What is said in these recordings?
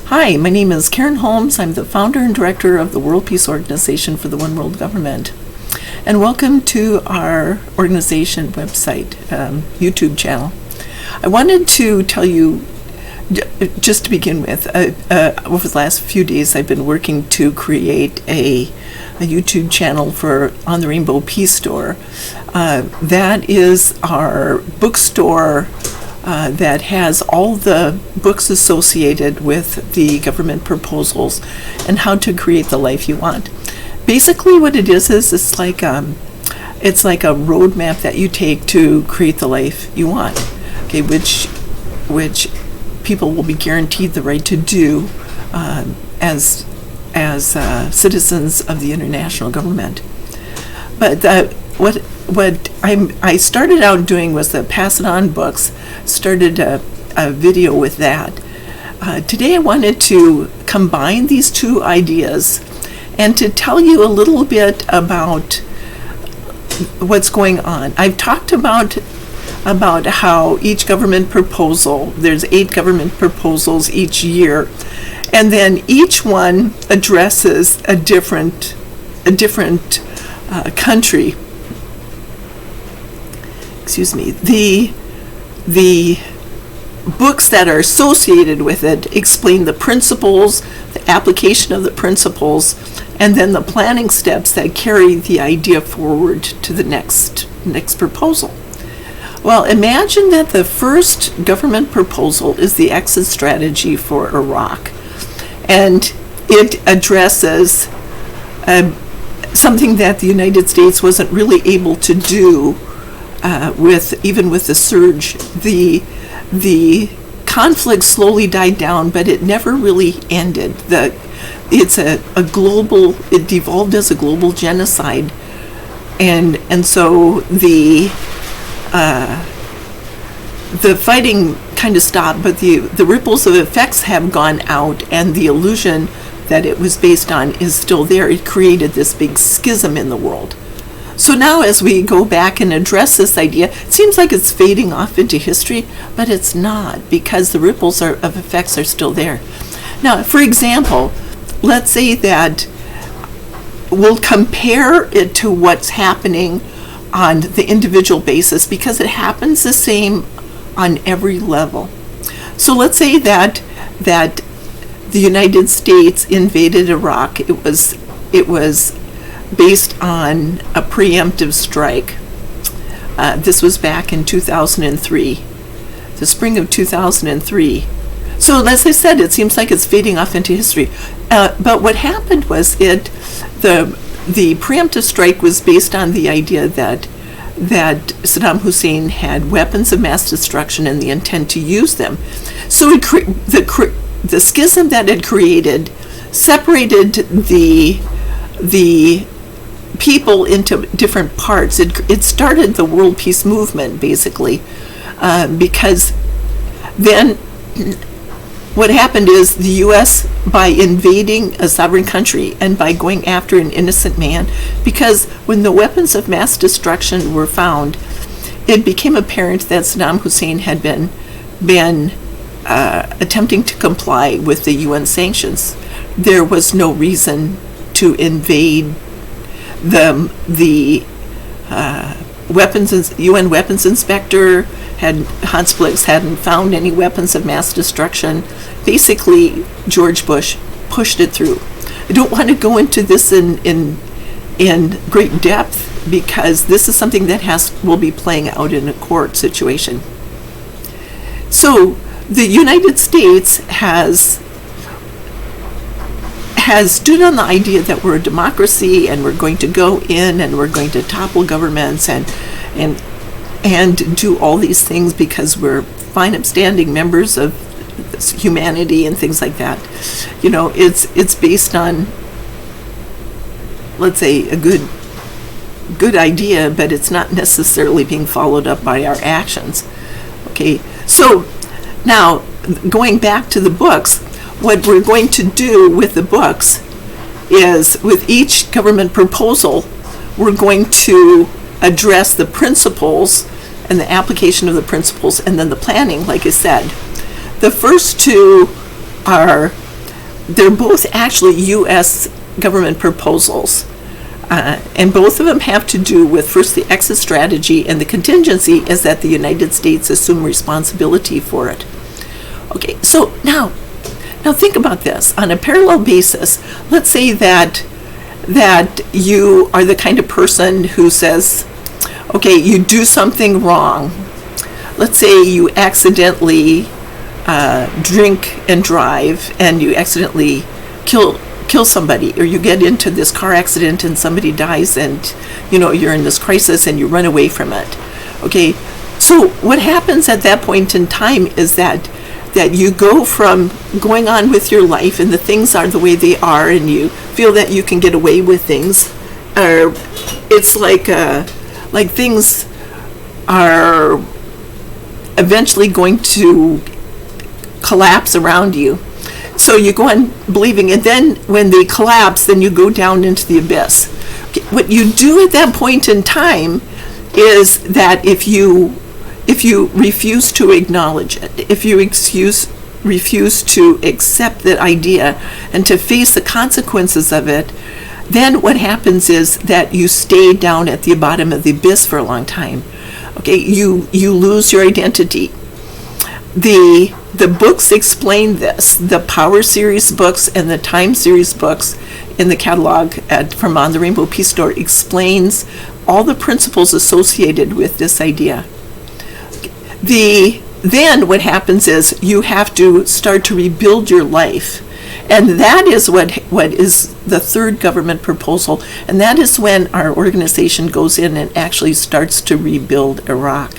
Hi, my name is Karen Holmes. I'm the founder and director of the World Peace Organization for the One World Government. And welcome to our organization website, YouTube channel. I wanted to tell you, just to begin with, over the last few days I've been working to create a YouTube channel for On the Rainbow Peace Store. That is our bookstore that has all the books associated with the government proposals and how to create the life you want. Basically what it is it's like a roadmap that you take to create the life you want, okay, which people will be guaranteed the right to do as citizens of the international government. But what I started out doing was the Pass It On books, started a video with that. Today I wanted to combine these two ideas and to tell you a little bit about what's going on. I've talked about how each government proposal, there's 8 government proposals each year, and then each one addresses a different country. Excuse me. The books that are associated with it explain the principles, the application of the principles, and then the planning steps that carry the idea forward to the next proposal. Well, imagine that the first government proposal is the exit strategy for Iraq, and it addresses something that the United States wasn't really able to do even with the surge. The conflict slowly died down, but it never really ended. It devolved as a global genocide, and so the fighting kind of stopped, but the ripples of effects have gone out, and the illusion that it was based on is still there. It created this big schism in the world. So now as we go back and address this idea, it seems like it's fading off into history, but it's not, because the ripples of effects are still there. Now, for example, let's say that we'll compare it to what's happening on the individual basis, because it happens the same on every level. So let's say that the United States invaded Iraq. It was based on a preemptive strike. This was back in 2003, the spring of 2003. So as I said, it seems like it's fading off into history. But what happened was the preemptive strike was based on the idea that Saddam Hussein had weapons of mass destruction and the intent to use them. So the schism that it created separated the people into different parts. It started the world peace movement, basically, because then what happened is the U.S., by invading a sovereign country and by going after an innocent man, because when the weapons of mass destruction were found, it became apparent that Saddam Hussein had been attempting to comply with the UN sanctions. There was no reason to invade the UN weapons inspector Hans Blix hadn't found any weapons of mass destruction. Basically, George Bush pushed it through. I don't want to go into this in great depth, because this is something that will be playing out in a court situation. So the United States has stood on the idea that we're a democracy and we're going to go in and we're going to topple governments and do all these things because we're fine, upstanding members of humanity and things like that. You know, it's based on, let's say, a good idea, but it's not necessarily being followed up by our actions. Okay, so now going back to the books, what we're going to do with the books is, with each government proposal, we're going to address the principles and the application of the principles, and then the planning, like I said. The first two are they're both actually U.S. government proposals. And both of them have to do with, first, the exit strategy, and the contingency is that the United States assume responsibility for it. Okay, so now think about this. On a parallel basis, let's say that you are the kind of person who says, okay, you do something wrong. Let's say you accidentally drink and drive, and you accidentally kill somebody, or you get into this car accident and somebody dies, and you're in this crisis and you run away from it. Okay, so what happens at that point in time is that you go from going on with your life and the things are the way they are, and you feel that you can get away with things, or it's like things are eventually going to collapse around you. So you go on believing, and then when they collapse, then you go down into the abyss. Okay, what you do at that point in time is that if you refuse to acknowledge it, if you refuse to accept that idea and to face the consequences of it, then what happens is that you stay down at the bottom of the abyss for a long time. Okay, you lose your identity. The books explain this. The Power series books and the Time series books in the catalog from On the Rainbow Peace Store explains all the principles associated with this idea. Then what happens is you have to start to rebuild your life. And that is what is the third government proposal. And that is when our organization goes in and actually starts to rebuild Iraq.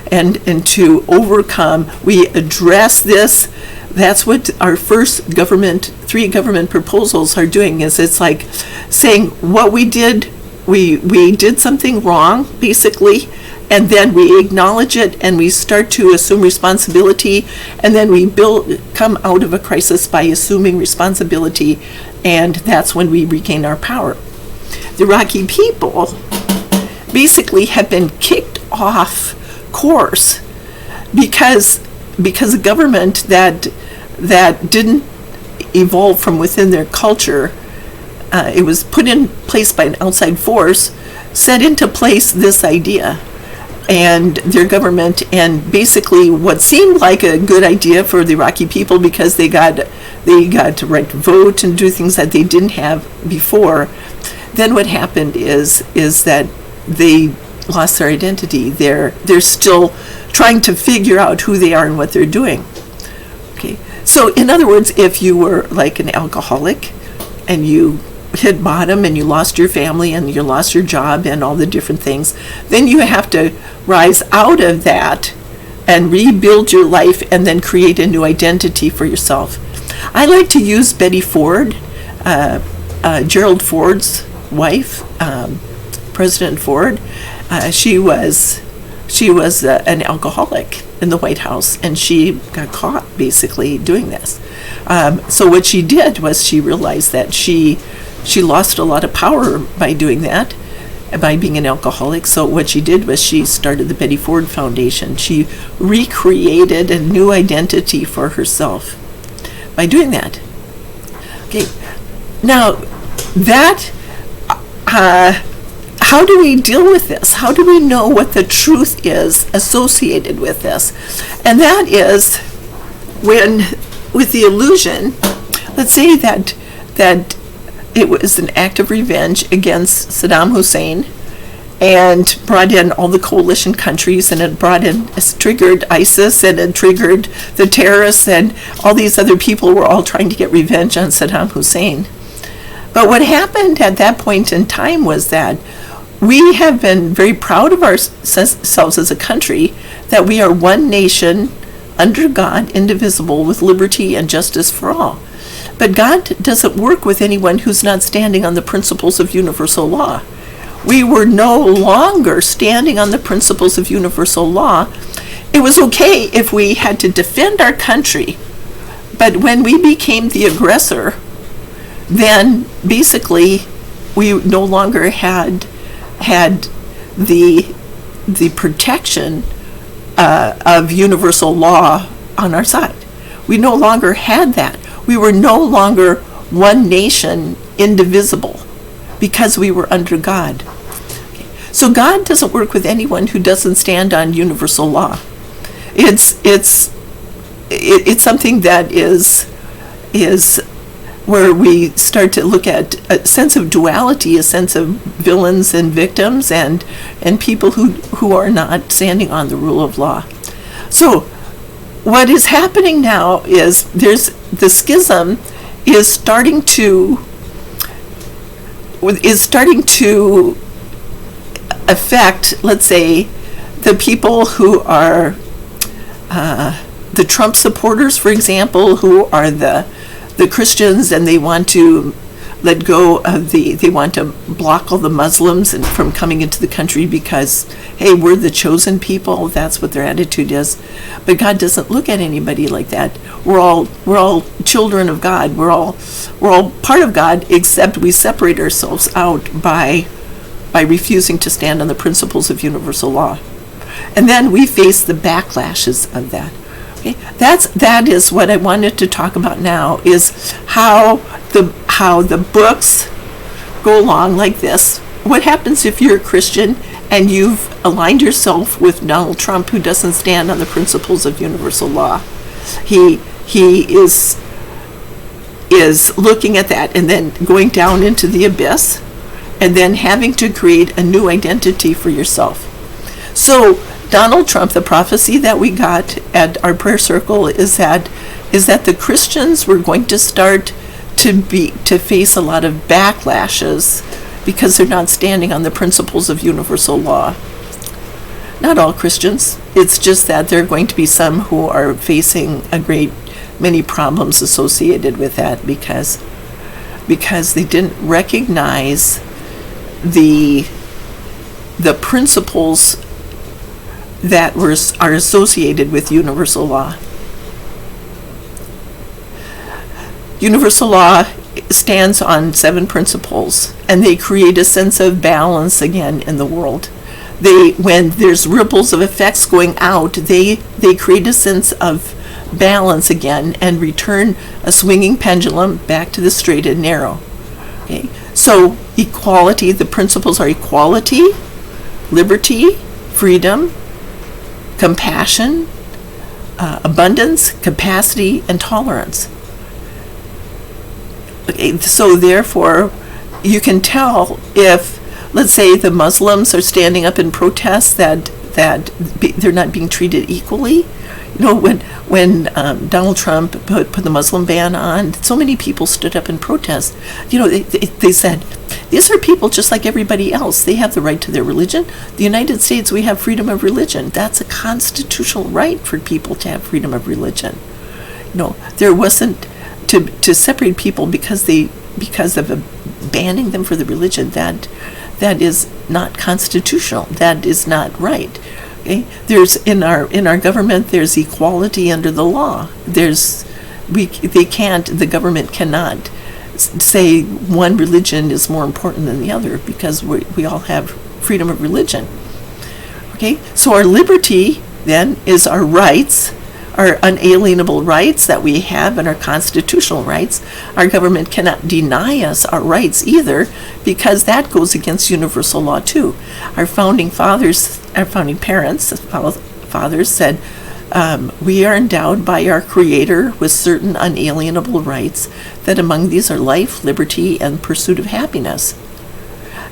And to overcome, we address this. That's what our first three government proposals are doing, is it's like saying what we did, we did something wrong, basically, and then we acknowledge it and we start to assume responsibility, and then we come out of a crisis by assuming responsibility, and that's when we regain our power. The Iraqi people basically have been kicked off course because a government that didn't evolve from within their culture, it was put in place by an outside force, set into place this idea and their government, and basically what seemed like a good idea for the Iraqi people, because they got to right to vote and do things that they didn't have before. Then what happened is that they lost their identity. They're still trying to figure out who they are and what they're doing. Okay, so in other words, if you were like an alcoholic and you hit bottom and you lost your family and you lost your job and all the different things, then you have to rise out of that and rebuild your life and then create a new identity for yourself. I like to use Betty Ford, Gerald Ford's wife, President Ford. She was an alcoholic in the White House, and she got caught basically doing this. So what she did was she realized that she lost a lot of power by doing that, by being an alcoholic. So what she did was she started the Betty Ford Foundation. She recreated a new identity for herself by doing that. Okay, now that how do we deal with this? How do we know what the truth is associated with this? And that is when, with the illusion, let's say that it was an act of revenge against Saddam Hussein and brought in all the coalition countries, and it triggered ISIS, and it triggered the terrorists, and all these other people were all trying to get revenge on Saddam Hussein. But what happened at that point in time was that we have been very proud of ourselves as a country, that we are one nation under God, indivisible, with liberty and justice for all. But God doesn't work with anyone who's not standing on the principles of universal law. We were no longer standing on the principles of universal law. It was okay if we had to defend our country, but when we became the aggressor, then basically we no longer had the protection of universal law on our side. We no longer had that. We were no longer one nation, indivisible, because we were under God. Okay. So God doesn't work with anyone who doesn't stand on universal law. It's something that is where we start to look at a sense of duality, a sense of villains and victims, and people who are not standing on the rule of law. So what is happening now is there's the schism is starting to affect, let's say, the people who are the Trump supporters, for example, who are the Christians, and they want to let go of they want to block all the Muslims and from coming into the country because, hey, we're the chosen people. That's what their attitude is. But God doesn't look at anybody like that. We're all children of God. We're all part of God, except we separate ourselves out by refusing to stand on the principles of universal law. And then we face the backlashes of that. Okay? That is what I wanted to talk about now, is how the books go along like this. What happens if you're a Christian and you've aligned yourself with Donald Trump, who doesn't stand on the principles of universal law? He is looking at that and then going down into the abyss, and then having to create a new identity for yourself. So Donald Trump, the prophecy that we got at our prayer circle is that the Christians were going to start to face a lot of backlashes because they're not standing on the principles of universal law. Not all Christians. It's just that there are going to be some who are facing a great many problems associated with that because they didn't recognize the principles that are associated with universal law. Universal law stands on 7 principles, and they create a sense of balance again in the world. When there's ripples of effects going out, they create a sense of balance again and return a swinging pendulum back to the straight and narrow. Okay? So equality, the principles are equality, liberty, freedom, compassion, abundance, capacity, and tolerance. Okay, so therefore, you can tell if, let's say, the Muslims are standing up in protest that they're not being treated equally. You know, when Donald Trump put the Muslim ban on, so many people stood up in protest. You know, they said, these are people just like everybody else. They have the right to their religion. The United States, we have freedom of religion. That's a constitutional right for people to have freedom of religion. You know, there wasn't to separate people because of banning them for the religion. That is not constitutional. That is not right. Okay? There's in our government, there's equality under the law. The government cannot say one religion is more important than the other because we all have freedom of religion. Okay, so our liberty then is our rights, our unalienable rights that we have, and our constitutional rights. Our government cannot deny us our rights either, because that goes against universal law too. Our founding fathers, our founding parents, fathers said, we are endowed by our Creator with certain unalienable rights, that among these are life, liberty, and pursuit of happiness.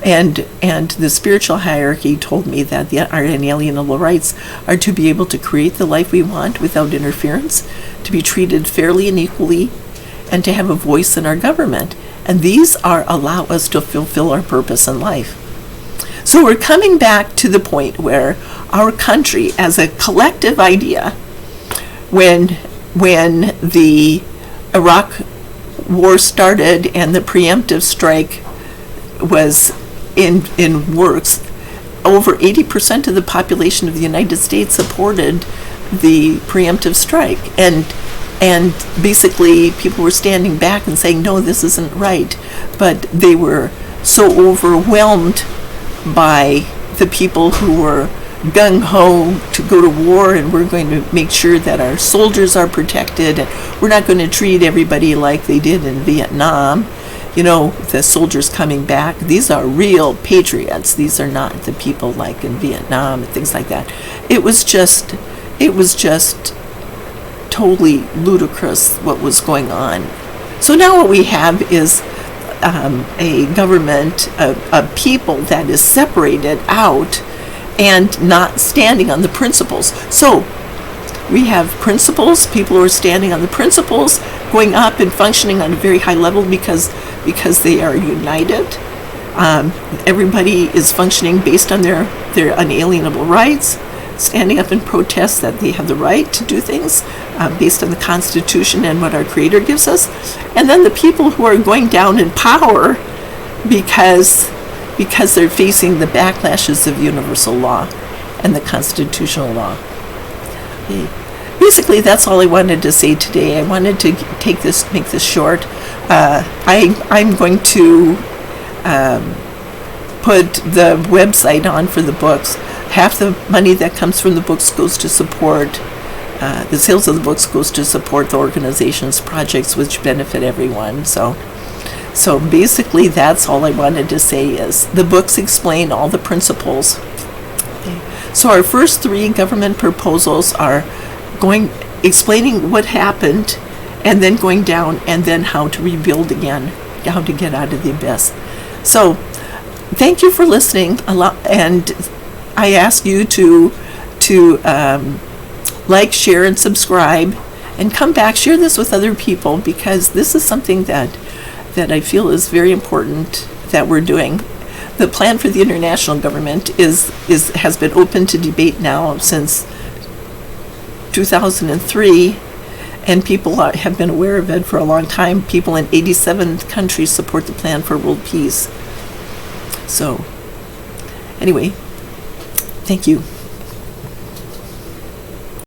And the spiritual hierarchy told me that our inalienable rights are to be able to create the life we want without interference, to be treated fairly and equally, and to have a voice in our government. And these allow us to fulfill our purpose in life. So we're coming back to the point where our country, as a collective idea, when the Iraq War started and the preemptive strike was in works, over 80% of the population of the United States supported the preemptive strike, and basically people were standing back and saying, no, this isn't right, but they were so overwhelmed by the people who were gung-ho to go to war, and we're going to make sure that our soldiers are protected, and we're not going to treat everybody like they did in Vietnam. The soldiers coming back, these are real patriots. These are not the people like in Vietnam and things like that. It was just totally ludicrous what was going on. So now what we have is a government, a people that is separated out and not standing on the principles. So we have principles, people who are standing on the principles, going up and functioning on a very high level because they are united. Everybody is functioning based on their unalienable rights, standing up in protest that they have the right to do things based on the Constitution and what our Creator gives us. And then the people who are going down in power because they're facing the backlashes of universal law and the constitutional law. Okay. Basically, that's all I wanted to say today. I wanted to make this short. I'm going to put the website on for the books. Half the money that comes from the books goes to support, the sales of the books goes to support the organization's projects, which benefit everyone. So basically, that's all I wanted to say is the books explain all the principles. Okay. So our first 3 government proposals are explaining what happened, and then going down, and then how to rebuild again, how to get out of the abyss. So thank you for listening a lot, and I ask you to like, share, and subscribe, and come back, share this with other people, because this is something that I feel is very important that we're doing. The plan for the international government has been open to debate now since 2003, and people have been aware of it for a long time. People in 87 countries support the plan for world peace. So, anyway, thank you.